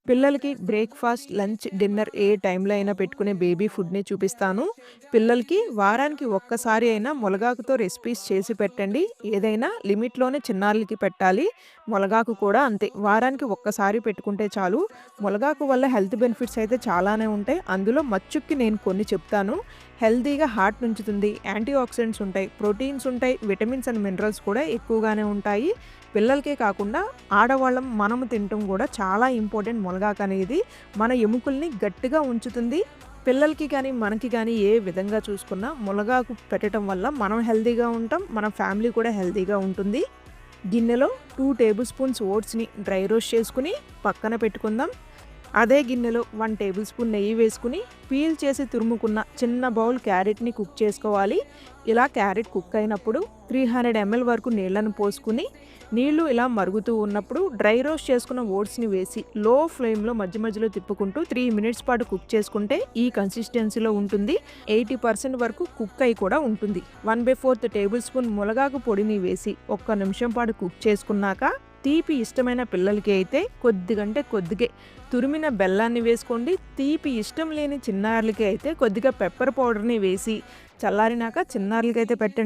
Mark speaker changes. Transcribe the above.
Speaker 1: పిల్లలకి breakfast, lunch, dinner ఏ టైంలో అయినా పెట్టుకునే బేబీ ఫుడ్‌ని చూపిస్తాను. పిల్లలకి వారానికి ఒక్కసారి అయినా ములగాకుతో రెసిపీస్ చేసి పెట్టండి. ఏదైనా లిమిట్‌లోనే చిన్నారులకి పెట్టాలి. ములగాకు కూడా అంతే. వారానికి ఒక్కసారి పెట్టుకుంటే చాలు. ములగాకు వల్ల హెల్త్ బెనిఫిట్స్ అయితే చాలానే ఉంటాయి. అందులో మచ్చుక్కి నేను కొన్ని చెప్తాను. హెల్తీగా హార్ట్ ఉంచుతుంది. యాంటీ ఆక్సిడెంట్స్ ఉంటాయి. ప్రోటీన్స్ ఉంటాయి. విటమిన్స్ అండ్ మినరల్స్ కూడా ఎక్కువగానే ఉంటాయి. పిల్లలకే కాకుండా ఆడవాళ్ళం మనము తినటం కూడా చాలా ఇంపార్టెంట్ ములగాకనేది. మన ఎముకల్ని గట్టిగా ఉంచుతుంది. పిల్లలకి కానీ, మనకి కానీ ఏ విధంగా చూసుకున్నా ములగాకు పెట్టటం వల్ల మనం హెల్తీగా ఉంటాం. మన ఫ్యామిలీ కూడా హెల్తీగా ఉంటుంది. గిన్నెలో 2 టేబుల్ స్పూన్స్ ఓట్స్‌ని డ్రై రోస్ట్ చేసుకొని పక్కన పెట్టుకుందాం. అదే గిన్నెలో 1 టేబుల్ స్పూన్ నెయ్యి వేసుకుని పీల్ చేసి తురుముకున్న చిన్న బౌల్ క్యారెట్‌ని కుక్ చేసుకోవాలి. ఇలా క్యారెట్ కుక్ అయినప్పుడు 300 ml వరకు నీళ్లను పోసుకుని, నీళ్లు ఇలా మరుగుతూ ఉన్నప్పుడు డ్రై రోస్ట్ చేసుకున్న ఓట్స్‌ని వేసి లో ఫ్లేమ్‌లో మధ్య మధ్యలో తిప్పుకుంటూ 3 మినిట్స్ పాటు కుక్ చేసుకుంటే ఈ కన్సిస్టెన్సీలో ఉంటుంది. 80% వరకు కుక్ అయి కూడా ఉంటుంది. 1/4 టేబుల్ స్పూన్ ములగాకు పొడిని వేసి ఒక్క నిమిషం పాటు కుక్ చేసుకున్నాక, తీపి ఇష్టమైన పిల్లలకి అయితే కొద్దిగంటే కొద్దిగే తురిమిన బెల్లాన్ని వేసుకోండి. తీపి ఇష్టం లేని చిన్నారులకి అయితే కొద్దిగా పెప్పర్ పౌడర్‌ని వేసి చల్లారినాక చిన్నారులకైతే పెట్టండి.